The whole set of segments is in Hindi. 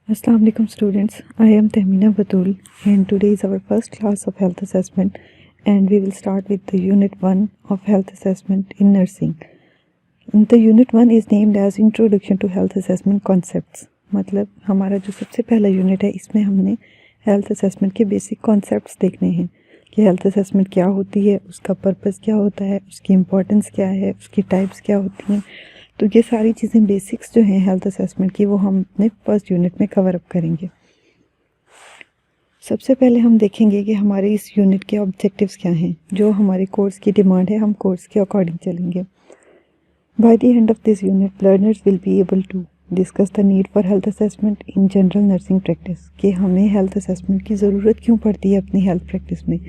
Assalamu alaikum students. I am Tahmina Batul and today is our first class of health assessment and we will start with the unit 1 of health assessment in nursing. The unit 1 is named as Introduction to Health Assessment Concepts. मतलब हमारा जो सबसे पहला यूनिट है इसमें हमने हेल्थ असेसमेंट के बेसिक कॉन्सेप्ट्स देखने हैं कि हेल्थ असेसमेंट क्या होती है, उसका पर्पस क्या होता है, उसकी इम्पोर्टेंस क्या है, उसकी टाइप्स क्या होती हैं। तो ये सारी चीज़ें बेसिक्स जो हैं हेल्थ असेसमेंट की वो हम अपने फर्स्ट यूनिट में कवर अप करेंगे। सबसे पहले हम देखेंगे कि हमारे इस यूनिट के ऑब्जेक्टिव्स क्या हैं। जो हमारे कोर्स की डिमांड है हम कोर्स के अकॉर्डिंग चलेंगे। By the end of this unit learners will be able to discuss the need for health assessment in general nursing practice, कि हमें हेल्थ असेसमेंट की ज़रूरत क्यों पड़ती है अपनी हेल्थ प्रैक्टिस में।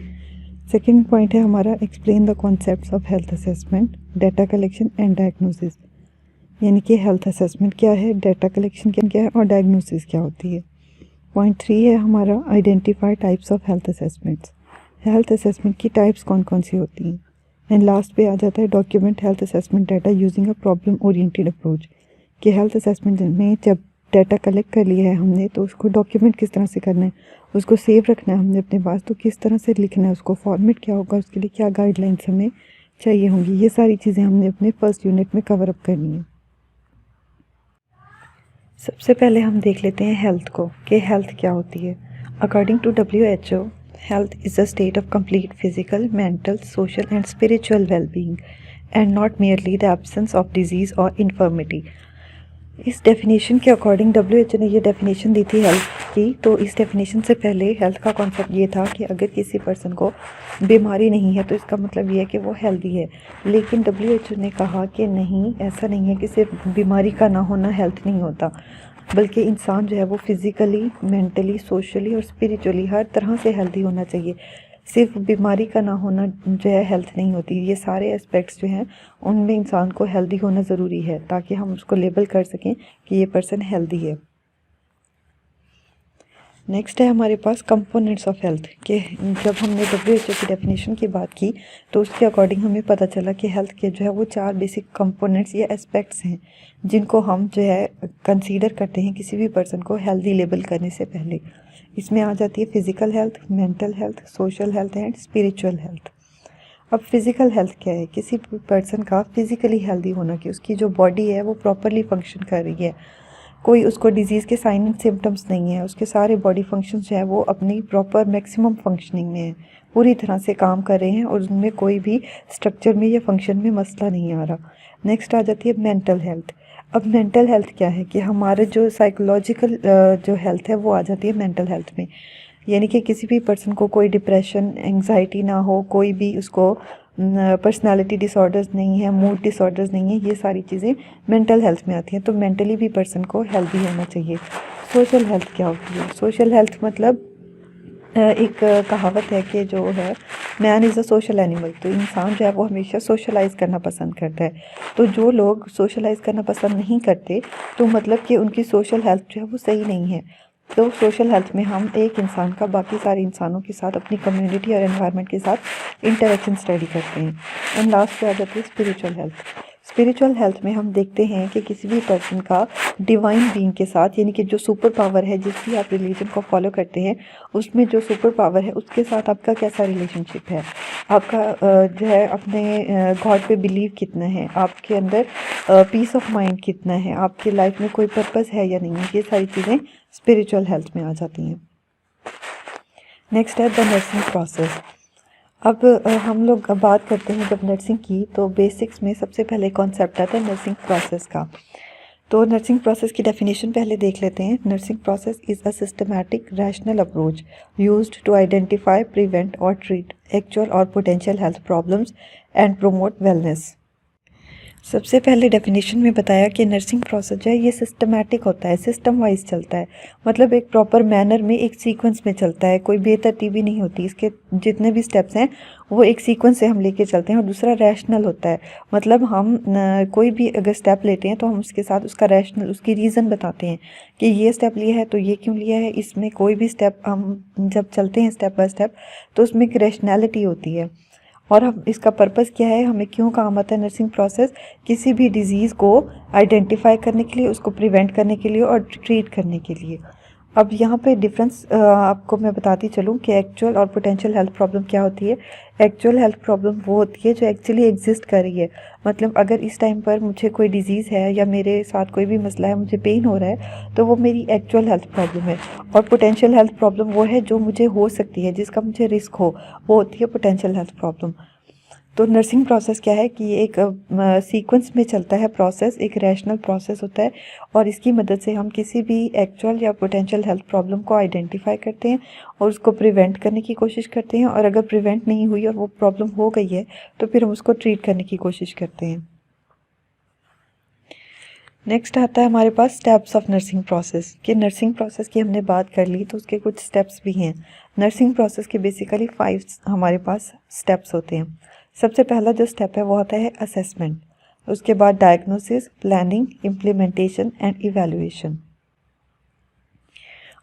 सेकेंड पॉइंट है हमारा explain the concepts of health assessment, data collection and diagnosis, यानी कि हेल्थ असेसमेंट क्या है, डाटा कलेक्शन क्या है और डायग्नोसिस क्या होती है। पॉइंट 3 है हमारा identify types of health assessments, health assessment की टाइप्स कौन कौन सी होती हैं। एंड लास्ट पे आ जाता है document health assessment data using a problem oriented approach, कि हेल्थ असेसमेंट में जब डाटा कलेक्ट कर लिया है हमने तो उसको डॉक्यूमेंट किस तरह से करना है, उसको सेव रखना है हमने अपने पास, तो किस तरह से लिखना है, उसको फॉर्मेट क्या होगा, उसके लिए क्या गाइडलाइंस हमें चाहिए होंगी। ये सारी चीज़ें हमने अपने फर्स्ट यूनिट में कवर अप करनी है। सबसे पहले हम देख लेते हैं हेल्थ को, कि हेल्थ क्या होती है। According to WHO, health is a state of complete physical, mental, social and spiritual wellbeing and not merely the absence of disease और इन्फर्मिटी। इस डेफिनेशन के अकॉर्डिंग WHO ने ये डेफिनेशन दी थी हेल्थ की। तो इस डेफिनेशन से पहले हेल्थ का कॉन्सेप्ट ये था कि अगर किसी पर्सन को बीमारी नहीं है तो इसका मतलब ये है कि वो हेल्दी है। लेकिन WHO ने कहा कि नहीं, ऐसा नहीं है कि सिर्फ बीमारी का ना होना हेल्थ नहीं होता, बल्कि इंसान जो है वो फिज़िकली, मेंटली, सोशली और स्पिरिचुअली हर तरह से हेल्दी होना चाहिए। सिर्फ बीमारी का ना होना जो है हेल्थ नहीं होती। ये सारे एस्पेक्ट्स जो हैं उनमें इंसान को हेल्दी होना ज़रूरी है ताकि हम उसको लेबल कर सकें कि ये पर्सन हेल्दी है। नेक्स्ट है हमारे पास कंपोनेंट्स ऑफ हेल्थ, के जब हमने WHO की डेफिनेशन की बात की तो उसके अकॉर्डिंग हमें पता चला कि हेल्थ के जो है वो 4 बेसिक कंपोनेंट्स या एस्पेक्ट्स हैं जिनको हम जो है कंसीडर करते हैं किसी भी पर्सन को हेल्दी लेबल करने से पहले। इसमें आ जाती है physical health, mental health, social health and spiritual health. अब फिज़िकल हेल्थ क्या है, किसी पर्सन का फिज़िकली हेल्दी होना, कि उसकी जो बॉडी है वो प्रॉपरली फंक्शन कर रही है, कोई उसको डिजीज़ के साइन एंड सिम्टम्स नहीं है, उसके सारे बॉडी फंक्शंस जो है वो अपनी प्रॉपर मैक्सिमम फंक्शनिंग में है, पूरी तरह से काम कर रहे हैं और उनमें कोई भी स्ट्रक्चर में या फंक्शन में मसला नहीं आ रहा। नेक्स्ट आ जाती है मेंटल हेल्थ। अब मेंटल हेल्थ क्या है कि हमारे जो साइकोलॉजिकल जो हेल्थ है वो आ जाती है मेंटल हेल्थ में, यानी कि किसी भी पर्सन को कोई डिप्रेशन, एंग्जाइटी ना हो, कोई भी उसको पर्सनालिटी डिसऑर्डर्स नहीं है, मूड डिसऑर्डर्स नहीं है, ये सारी चीज़ें मेंटल हेल्थ में आती हैं। तो मेंटली भी पर्सन को हेल्दी होना चाहिए। सोशल हेल्थ क्या होती है, सोशल हेल्थ मतलब एक कहावत है कि जो है man is a social animal, तो इंसान जो है वो हमेशा सोशलाइज करना पसंद करता है। तो जो लोग सोशलाइज करना पसंद नहीं करते तो मतलब कि उनकी सोशल हेल्थ जो है वो सही नहीं है। तो सोशल हेल्थ में हम एक इंसान का बाकी सारे इंसानों के साथ, अपनी कम्युनिटी और एनवायरनमेंट के साथ इंटरेक्शन स्टडी करते हैं। एंड लास्ट पे आ जाती है स्पिरिचुअल हेल्थ। स्पिरिचुअल हेल्थ में हम देखते हैं कि किसी भी पर्सन का डिवाइन बीइंग के साथ, यानी कि जो सुपर पावर है, जिस भी आप रिलीजन को फॉलो करते हैं उसमें जो सुपर पावर है उसके साथ आपका कैसा रिलेशनशिप है, आपका जो है अपने गॉड पे बिलीव कितना है, आपके अंदर पीस ऑफ माइंड कितना है, आपकी लाइफ में कोई पर्पस है या नहीं है, ये सारी चीज़ें स्पिरिचुअल हेल्थ में आ जाती हैं। नेक्स्ट है द नर्सिंग प्रोसेस। अब हम लोग बात करते हैं जब नर्सिंग की तो बेसिक्स में सबसे पहले कॉन्सेप्ट आता है नर्सिंग प्रोसेस का। तो नर्सिंग प्रोसेस की डेफिनेशन पहले देख लेते हैं। Nursing process is a systematic rational approach used to identify, prevent और ट्रीट एक्चुअल और potential health problems and promote wellness. सबसे पहले डेफिनेशन में बताया कि नर्सिंग प्रोसेस जो है ये सिस्टमैटिक होता है, सिस्टम वाइज चलता है, मतलब एक प्रॉपर मैनर में, एक सीक्वेंस में चलता है, कोई बेतरतीबी नहीं होती। इसके जितने भी स्टेप्स हैं वो एक सीक्वेंस से हम लेके चलते हैं। और दूसरा रैशनल होता है, मतलब हम कोई भी अगर स्टेप लेते हैं तो हम उसके साथ उसका रैशनल, उसकी रीज़न बताते हैं कि ये स्टेप लिया है तो ये क्यों लिया है। इसमें कोई भी स्टेप हम जब चलते हैं स्टेप बाय स्टेप तो उसमें एक रैशनैलिटी होती है। और हम इसका पर्पस क्या है, हमें क्यों काम आता है नर्सिंग प्रोसेस, किसी भी डिजीज़ को आइडेंटिफाई करने के लिए, उसको प्रिवेंट करने के लिए और ट्रीट करने के लिए। अब यहाँ पे डिफरेंस आपको मैं बताती चलूँ कि एक्चुअल और पोटेंशियल हेल्थ प्रॉब्लम क्या होती है। एक्चुअल हेल्थ प्रॉब्लम वो होती है जो एक्चुअली एग्जिस्ट कर रही है, मतलब अगर इस टाइम पर मुझे कोई डिजीज़ है या मेरे साथ कोई भी मसला है, मुझे पेन हो रहा है, तो वो मेरी एक्चुअल हेल्थ प्रॉब्लम है। और पोटेंशियल हेल्थ प्रॉब्लम वो है जो मुझे हो सकती है, जिसका मुझे रिस्क हो, वो होती है पोटेंशियल हेल्थ प्रॉब्लम। तो नर्सिंग प्रोसेस क्या है कि ये एक सीक्वेंस में चलता है प्रोसेस, एक रैशनल प्रोसेस होता है, और इसकी मदद से हम किसी भी एक्चुअल या पोटेंशियल हेल्थ प्रॉब्लम को आइडेंटिफाई करते हैं और उसको प्रिवेंट करने की कोशिश करते हैं, और अगर प्रिवेंट नहीं हुई और वो प्रॉब्लम हो गई है तो फिर हम उसको ट्रीट करने की कोशिश करते हैं। नेक्स्ट आता है हमारे पास स्टेप्स ऑफ नर्सिंग प्रोसेस। कि नर्सिंग प्रोसेस की हमने बात कर ली तो उसके कुछ स्टेप्स भी हैं। नर्सिंग प्रोसेस के बेसिकली 5 हमारे पास स्टेप्स होते हैं। सबसे पहला जो स्टेप है वो आता है असेसमेंट, उसके बाद diagnosis, planning, implementation and evaluation.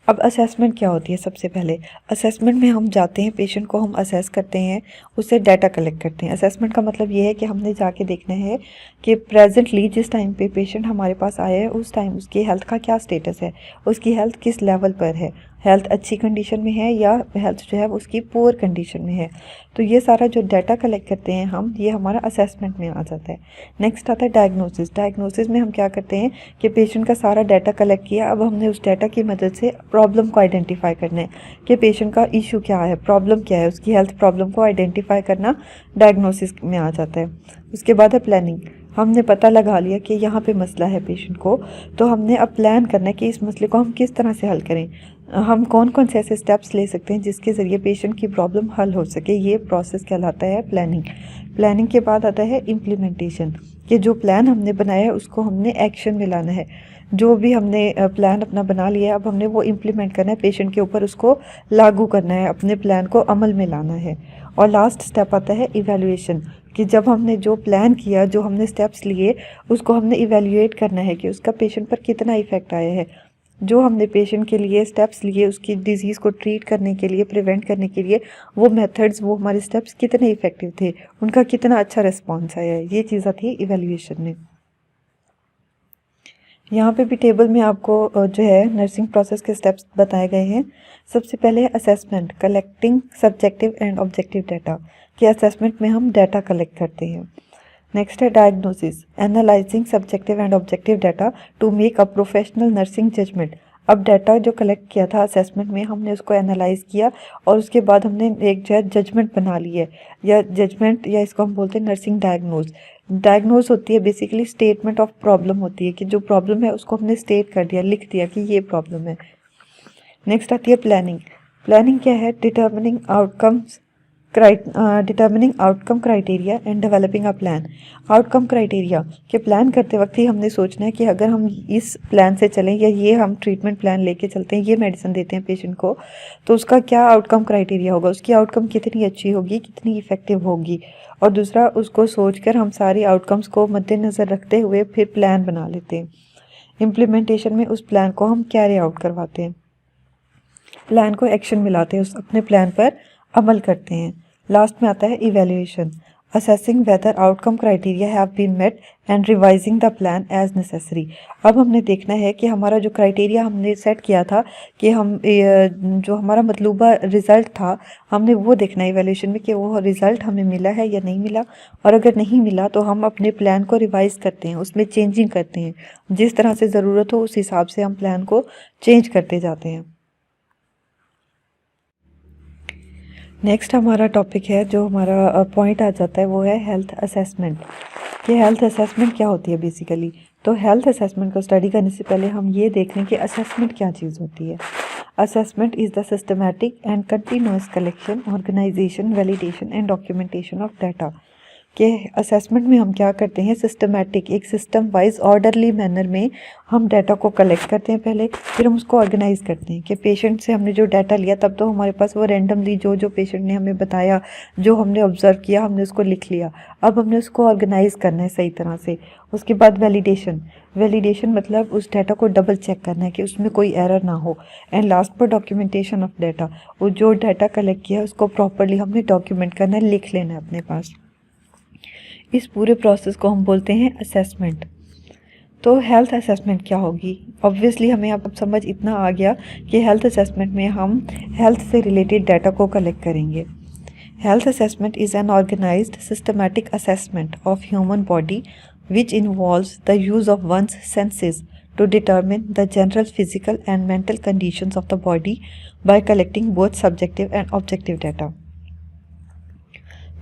अब असेसमेंट क्या होती है? सबसे पहले असेसमेंट में हम जाते हैं, पेशेंट को हम असेस करते हैं, उससे डाटा कलेक्ट करते हैं। असेसमेंट का मतलब ये है कि हमने जाके देखना है कि प्रेजेंटली जिस टाइम पे पेशेंट हमारे पास आया है उस टाइम उसकी हेल्थ का क्या स्टेटस है, उसकी हेल्थ किस लेवल पर है, हेल्थ अच्छी कंडीशन में है या हेल्थ जो है उसकी पुअर कंडीशन में है। तो ये सारा जो डाटा कलेक्ट करते हैं हम, ये हमारा असेसमेंट में आ जाता है। नेक्स्ट आता है डायग्नोसिस। डायग्नोसिस में हम क्या करते हैं कि पेशेंट का सारा डाटा कलेक्ट किया, अब हमने उस डाटा की मदद से प्रॉब्लम को आइडेंटिफाई करना है कि पेशेंट का इशू क्या है, प्रॉब्लम क्या है, उसकी हेल्थ प्रॉब्लम को आइडेंटिफाई करना डायग्नोसिस में आ जाता है। उसके बाद है प्लानिंग। हमने पता लगा लिया कि यहाँ पे मसला है पेशेंट को, तो हमने अब प्लान करना है कि इस मसले को हम किस तरह से हल करें, हम कौन कौन से ऐसे स्टेप्स ले सकते हैं जिसके ज़रिए पेशेंट की प्रॉब्लम हल हो सके। ये प्रोसेस कहलाता है प्लानिंग। प्लानिंग के बाद आता है इम्प्लीमेंटेशन, कि जो प्लान हमने बनाया है उसको हमने एक्शन में लाना है। जो भी हमने प्लान अपना बना लिया है अब हमने वो इम्प्लीमेंट करना है, पेशेंट के ऊपर उसको लागू करना है, अपने प्लान को अमल में लाना है। और लास्ट स्टेप आता है इवैल्यूएशन, कि जब हमने जो प्लान किया, जो हमने स्टेप्स लिए, उसको हमने इवैल्यूएट करना है कि उसका पेशेंट पर कितना इफेक्ट आया है। जो हमने पेशेंट के लिए स्टेप्स लिए, उसकी डिजीज़ को ट्रीट करने के लिए, प्रिवेंट करने के लिए, वो मेथड्स, वो हमारे स्टेप्स कितने इफेक्टिव थे, उनका कितना अच्छा रिस्पॉन्स आया है, ये चीज़ आती है इवैल्यूएशन में। यहाँ पे भी टेबल में आपको जो है नर्सिंग प्रोसेस के स्टेप्स बताए गए हैं। सबसे पहले है assessment, collecting subjective and objective data, कि असेसमेंट में हम डाटा कलेक्ट करते हैं। नेक्स्ट है diagnosis, analysing subjective and objective data to make a professional nursing judgement. अब डाटा जो कलेक्ट किया था असेसमेंट में, हमने उसको एनालाइज किया और उसके बाद हमने एक जो है जजमेंट बना ली है, या जजमेंट, या इसको हम बोलते हैं नर्सिंग डायग्नोज। डायग्नोज होती है बेसिकली स्टेटमेंट ऑफ प्रॉब्लम होती है, कि जो प्रॉब्लम है उसको हमने स्टेट कर दिया, लिख दिया कि ये प्रॉब्लम है। नेक्स्ट आती है प्लानिंग। प्लानिंग क्या है? Determining outcome criteria and developing a plan. Outcome criteria के प्लान करते वक्त ही हमने सोचना है कि अगर हम इस प्लान से चलें, या ये हम ट्रीटमेंट प्लान लेके चलते हैं, ये मेडिसिन देते हैं पेशेंट को, तो उसका क्या आउटकम क्राइटेरिया होगा, उसकी आउटकम कितनी अच्छी होगी, कितनी इफेक्टिव होगी। और दूसरा, उसको सोचकर हम सारी आउटकम्स को मद्देनज़र रखते हुए फिर प्लान बना लेते हैं। इम्प्लीमेंटेशन में उस प्लान को हम कैरी आउट करवाते हैं, प्लान को एक्शन में लाते हैं, उस अपने प्लान पर अमल करते हैं। लास्ट में आता है evaluation, assessing whether outcome criteria have been met and revising the plan as necessary. अब हमने देखना है कि हमारा जो क्राइटेरिया हमने सेट किया था, कि हम जो हमारा मतलूबा रिज़ल्ट था, हमने वो देखना है इवैल्यूएशन में कि वो रिज़ल्ट हमें मिला है या नहीं मिला। और अगर नहीं मिला तो हम अपने प्लान को रिवाइज़ करते हैं, उसमें चेंजिंग करते हैं, जिस तरह से ज़रूरत हो उस हिसाब से हम प्लान को चेंज करते जाते हैं। नेक्स्ट हमारा टॉपिक है, जो हमारा पॉइंट आ जाता है, वो है हेल्थ असेसमेंट। कि हेल्थ असेसमेंट क्या होती है बेसिकली। तो हेल्थ असेसमेंट को स्टडी करने से पहले हम ये देख लें कि असेसमेंट क्या चीज़ होती है। Assessment is the systematic and continuous collection, organisation, validation and documentation of data कि असेसमेंट में हम क्या करते हैं, सिस्टमेटिक एक सिस्टम वाइज ऑर्डरली मैनर में हम डाटा को कलेक्ट करते हैं पहले, फिर हम उसको ऑर्गेनाइज करते हैं कि पेशेंट से हमने जो डाटा लिया तब तो हमारे पास वो रैंडमली जो पेशेंट ने हमें बताया, जो हमने ऑब्जर्व किया, हमने उसको लिख लिया। अब हमने उसको ऑर्गेनाइज करना है सही तरह से। उसके बाद वैलिडेशन मतलब उस डाटा को डबल चेक करना है कि उसमें कोई एरर ना हो। एंड लास्ट पर डॉक्यूमेंटेशन ऑफ डाटा, वो जो डाटा कलेक्ट किया है उसको प्रॉपरली हमने डॉक्यूमेंट करना है, लिख लेना है अपने पास। इस पूरे प्रोसेस को हम बोलते हैं असेसमेंट। तो हेल्थ असेसमेंट क्या होगी? ऑब्वियसली हमें अब समझ इतना आ गया कि हेल्थ असेसमेंट में हम हेल्थ से रिलेटेड डाटा को कलेक्ट करेंगे। Health assessment is an organised systematic assessment of human body which involves the use of one's senses to determine the general physical and mental conditions of the body by collecting both subjective and objective data.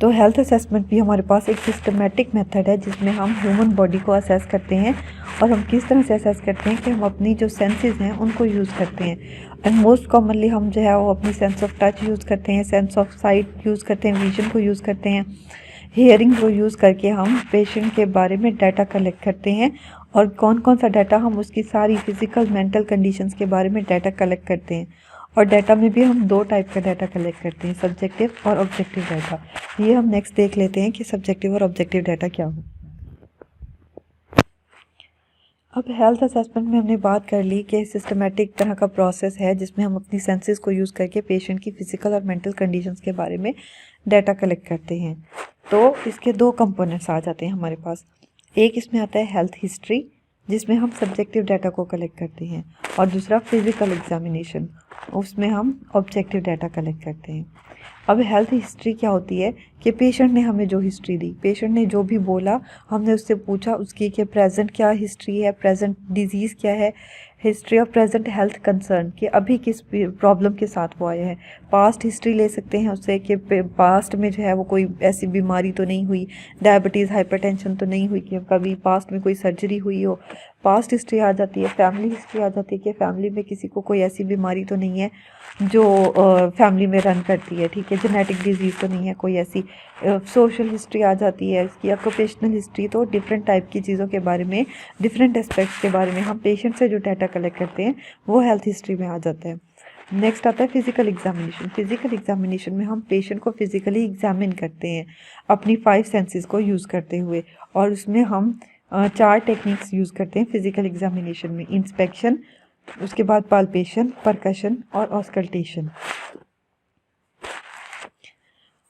तो हेल्थ असेसमेंट भी हमारे पास एक सिस्टमेटिक मेथड है जिसमें हम ह्यूमन बॉडी को असेस करते हैं। और हम किस तरह से असेस करते हैं कि हम अपनी जो सेंसेस हैं उनको यूज़ करते हैं। एंड मोस्ट कॉमनली हम जो है वो अपनी सेंस ऑफ टच यूज़ करते हैं, सेंस ऑफ साइट यूज़ करते हैं, विजन को यूज़ करते हैं, हियरिंग को यूज़ करके हम पेशेंट के बारे में डाटा कलेक्ट करते हैं। और कौन कौन सा डाटा, हम उसकी सारी फिजिकल मेंटल कंडीशंस के बारे में डाटा कलेक्ट करते हैं। और डाटा में भी हम 2 टाइप का डाटा कलेक्ट करते हैं, सब्जेक्टिव और ऑब्जेक्टिव डाटा। ये हम नेक्स्ट देख लेते हैं कि सब्जेक्टिव और ऑब्जेक्टिव डाटा क्या हो। अब हेल्थ असेसमेंट में हमने बात कर ली कि सिस्टमेटिक तरह का प्रोसेस है जिसमें हम अपनी सेंसेस को यूज़ करके पेशेंट की फिजिकल और मेंटल कंडीशंस के बारे में डाटा कलेक्ट करते हैं। तो इसके 2 कंपोनेंट्स आ जाते हैं हमारे पास। एक इसमें आता है हेल्थ हिस्ट्री जिसमें हम सब्जेक्टिव डाटा को कलेक्ट करते हैं, और दूसरा फिजिकल एग्जामिनेशन, उसमें हम ऑब्जेक्टिव डाटा कलेक्ट करते हैं। अब हेल्थ हिस्ट्री क्या होती है कि पेशेंट ने हमें जो हिस्ट्री दी, पेशेंट ने जो भी बोला, हमने उससे पूछा उसकी कि प्रेजेंट क्या हिस्ट्री है, प्रेजेंट डिजीज़ क्या है, history of present health concern कि अभी किस प्रॉब्लम के साथ वो आया है। पास्ट हिस्ट्री ले सकते हैं उससे कि पास्ट में जो है वो कोई ऐसी बीमारी तो नहीं हुई, डायबिटीज़ हाइपरटेंशन तो नहीं हुई कि कभी पास्ट में कोई सर्जरी हुई हो। पास्ट हिस्ट्री आ जाती है। फैमिली हिस्ट्री आ जाती है कि फैमिली में किसी को कोई ऐसी बीमारी तो नहीं है जो फैमिली में रन करती है, ठीक है, जेनेटिक डिजीज़ तो नहीं है कोई ऐसी। सोशल हिस्ट्री आ जाती है इसकी, ऑक्यूपेशनल हिस्ट्री। तो डिफरेंट टाइप की चीज़ों के बारे में, डिफरेंट एस्पेक्ट्स के बारे में हम पेशेंट से जो डाटा कलेक्ट करते हैं वो हेल्थ हिस्ट्री में आ जाता है। नेक्स्ट आता है फिजिकल एग्जामिनेशन। फिजिकल एग्जामिनेशन में हम पेशेंट को फिजिकली एग्जामिन करते हैं अपनी 5 सेंसेस को यूज़ करते हुए, और उसमें हम 4 टेक्निक्स यूज़ करते हैं फिजिकल एग्जामिनेशन में। इंस्पेक्शन, उसके बाद पाल्पेशन, परकशन और ऑस्कल्टेशन।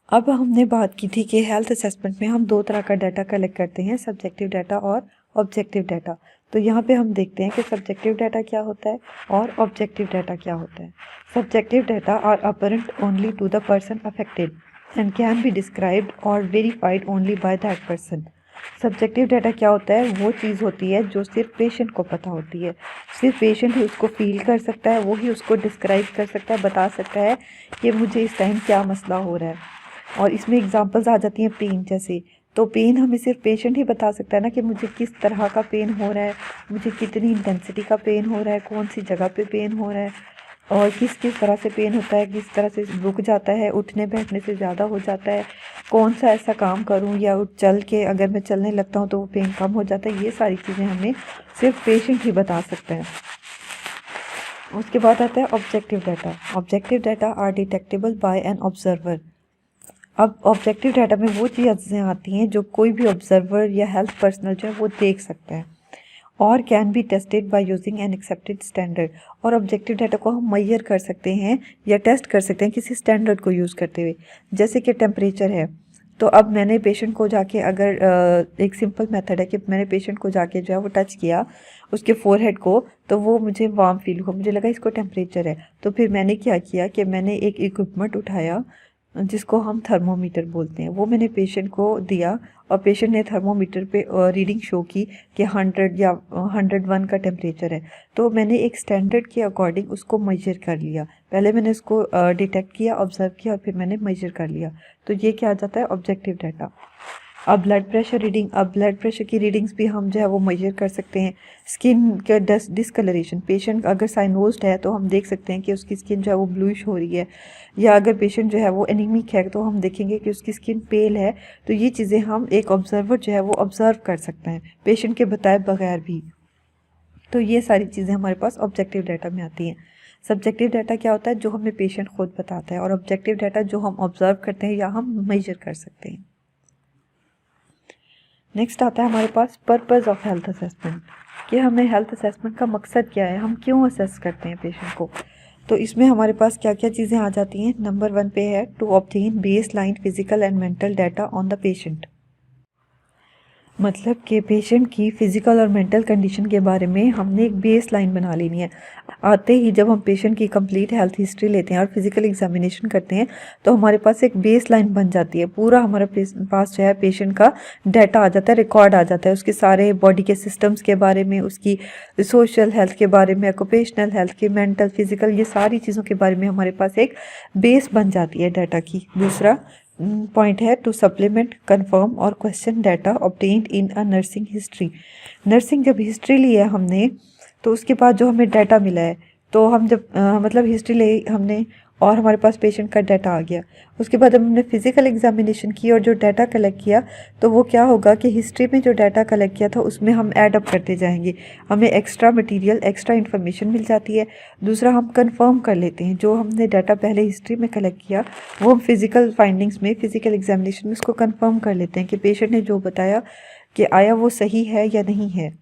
अब हमने बात की थी कि हेल्थ असेसमेंट में हम 2 तरह का डाटा कलेक्ट करते हैं, सब्जेक्टिव डाटा और ऑब्जेक्टिव डाटा। तो यहाँ पे हम देखते हैं कि सब्जेक्टिव डाटा क्या होता है और ऑब्जेक्टिव डाटा क्या होता है। Subjective data are apparent only to the person affected and can be described और verified only by that person. Subjective data क्या होता है? वो चीज़ होती है जो सिर्फ पेशेंट को पता होती है, सिर्फ पेशेंट ही उसको फील कर सकता है, वो ही उसको डिस्क्राइब कर सकता है, बता सकता है कि मुझे इस टाइम क्या मसला हो रहा है। और इसमें एग्जांपल्स आ जाती हैं पेन जैसे। तो पेन हमें सिर्फ पेशेंट ही बता सकता है ना कि मुझे किस तरह का पेन हो रहा है, मुझे कितनी इंटेंसिटी का पेन हो रहा है, कौन सी जगह पे पेन हो रहा है, और किस किस तरह से पेन होता है, किस तरह से रुक जाता है, उठने बैठने से ज़्यादा हो जाता है, कौन सा ऐसा काम करूं या चल के अगर मैं चलने लगता हूं तो वो पेन कम हो जाता है। ये सारी चीज़ें हमें सिर्फ पेशेंट ही बता सकता है। उसके बाद आता है objective data. Objective data are detectable by an observer. अब ऑब्जेक्टिव डाटा में वो चीज़ें आती हैं जो कोई भी ऑब्जर्वर या हेल्थ पर्सनल जो है वो देख सकता है, और can be tested by using an accepted standard. और ऑब्जेक्टिव डाटा को हम मेजर कर सकते हैं या टेस्ट कर सकते हैं किसी स्टैंडर्ड को यूज़ करते हुए, जैसे कि टेम्परेचर है। तो अब मैंने पेशेंट को जाके अगर एक सिंपल मेथड है कि मैंने पेशेंट को जाके जो है वो टच किया उसके फोरहेड को, तो वो मुझे वार्म फील हुआ, मुझे लगा इसको टेम्परेचर है। तो फिर मैंने क्या किया कि मैंने एक इक्विपमेंट उठाया जिसको हम थर्मोमीटर बोलते हैं, वो मैंने पेशेंट को दिया, और पेशेंट ने थर्मोमीटर पे रीडिंग शो की कि 100 या 101 का टेम्परेचर है। तो मैंने एक स्टैंडर्ड के अकॉर्डिंग उसको मेजर कर लिया। पहले मैंने उसको डिटेक्ट किया, ऑब्जर्व किया, और फिर मैंने मेजर कर लिया। तो ये क्या आ जाता है? Objective data. अब ब्लड प्रेशर की रीडिंग्स भी हम जो है वो मेजर कर सकते हैं। स्किन का डिस्कलरेशन, पेशेंट अगर साइनोज्ड है तो हम देख सकते हैं कि उसकी स्किन जो है वो ब्लूइश हो रही है, या अगर पेशेंट जो है वो एनीमिक है तो हम देखेंगे कि उसकी स्किन पेल है। तो ये चीज़ें हम एक ऑब्जर्वर जो है वो ऑब्जर्व कर सकते हैं पेशेंट के बताए बगैर भी। तो ये सारी चीज़ें हमारे पास ऑब्जेक्टिव डाटा में आती हैं। सब्जेक्टिव डाटा क्या होता है, जो हमें पेशेंट खुद बताता है, और ऑब्जेक्टिव डाटा जो हम ऑब्जर्व करते हैं या हम मेजर कर सकते हैं। नेक्स्ट आता है हमारे पास पर्पस ऑफ हेल्थ असेसमेंट, कि हमें हेल्थ असेसमेंट का मकसद क्या है, हम क्यों असेस करते हैं पेशेंट को। तो इसमें हमारे पास क्या क्या चीज़ें आ जाती हैं। नंबर 1 पे है to obtain baseline physical and mental data on the patient, मतलब कि पेशेंट की फ़िज़िकल और मेंटल कंडीशन के बारे में हमने एक बेस लाइन बना लेनी है। आते ही जब हम पेशेंट की कंप्लीट हेल्थ हिस्ट्री लेते हैं और फिज़िकल एग्जामिनेशन करते हैं तो हमारे पास एक बेस लाइन बन जाती है। पूरा हमारे पास जो है पेशेंट का डाटा आ जाता है, रिकॉर्ड आ जाता है उसके सारे बॉडी के सिस्टम्स के बारे में, उसकी सोशल हेल्थ के बारे में, ऑक्यूपेशनल हेल्थ के, मेंटल, फिज़िकल, ये सारी चीज़ों के बारे में हमारे पास एक बेस बन जाती है डाटा की। दूसरा पॉइंट है टू सप्लीमेंट, कंफर्म और question data obtained in a nursing history. Nursing जब हिस्ट्री ली है हमने तो उसके बाद जो हमें डाटा मिला है, तो हम जब मतलब हिस्ट्री ले हमने और हमारे पास पेशेंट का डाटा आ गया, उसके बाद जब हमने फिज़िकल एग्जामिनेशन की और जो डाटा कलेक्ट किया तो वो क्या होगा कि हिस्ट्री में जो डाटा कलेक्ट किया था उसमें हम ऐड अप करते जाएंगे, हमें एक्स्ट्रा मटेरियल, एक्स्ट्रा इन्फॉर्मेशन मिल जाती है। दूसरा हम कंफर्म कर लेते हैं, जो हमने डाटा पहले हिस्ट्री में कलेक्ट किया वो हम फिज़िकल फाइंडिंग्स में, फिज़िकल एग्जामिनेशन में उसको कंफर्म कर लेते हैं कि पेशेंट ने जो बताया कि आया वो सही है या नहीं है।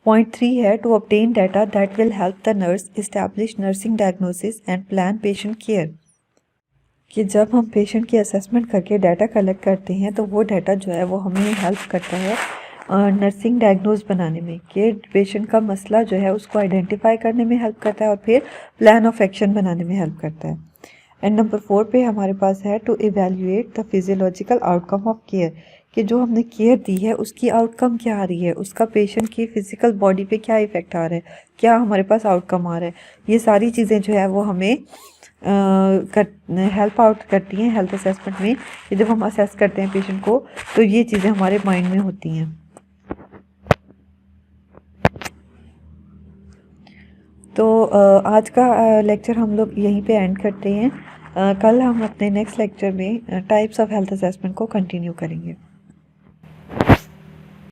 पॉइंट 3 है to obtain data that will help the nurse establish nursing diagnosis and plan patient care, कि जब हम पेशेंट की असेसमेंट करके डाटा कलेक्ट करते हैं तो वो डाटा जो है वो हमें हेल्प करता है नर्सिंग डायग्नोज बनाने में, कि पेशेंट का मसला जो है उसको आइडेंटिफाई करने में हेल्प करता है और फिर प्लान ऑफ एक्शन बनाने में हेल्प करता है। एंड नंबर 4 पे हमारे पास है to evaluate the physiological outcome of care, कि जो हमने केयर दी है उसकी आउटकम क्या आ रही है, उसका पेशेंट की फिजिकल बॉडी पे क्या इफ़ेक्ट आ रहा है, क्या हमारे पास आउटकम आ रहा है। ये सारी चीज़ें जो है वो हमें हेल्प आउट करती हैं हेल्थ असेसमेंट में, कि जब हम असेस करते हैं पेशेंट को तो ये चीज़ें हमारे माइंड में होती हैं। तो आज का लेक्चर हम लोग यहीं पे एंड करते हैं। कल हम अपने नेक्स्ट लेक्चर में टाइप्स ऑफ हेल्थ असेसमेंट को कंटिन्यू करेंगे।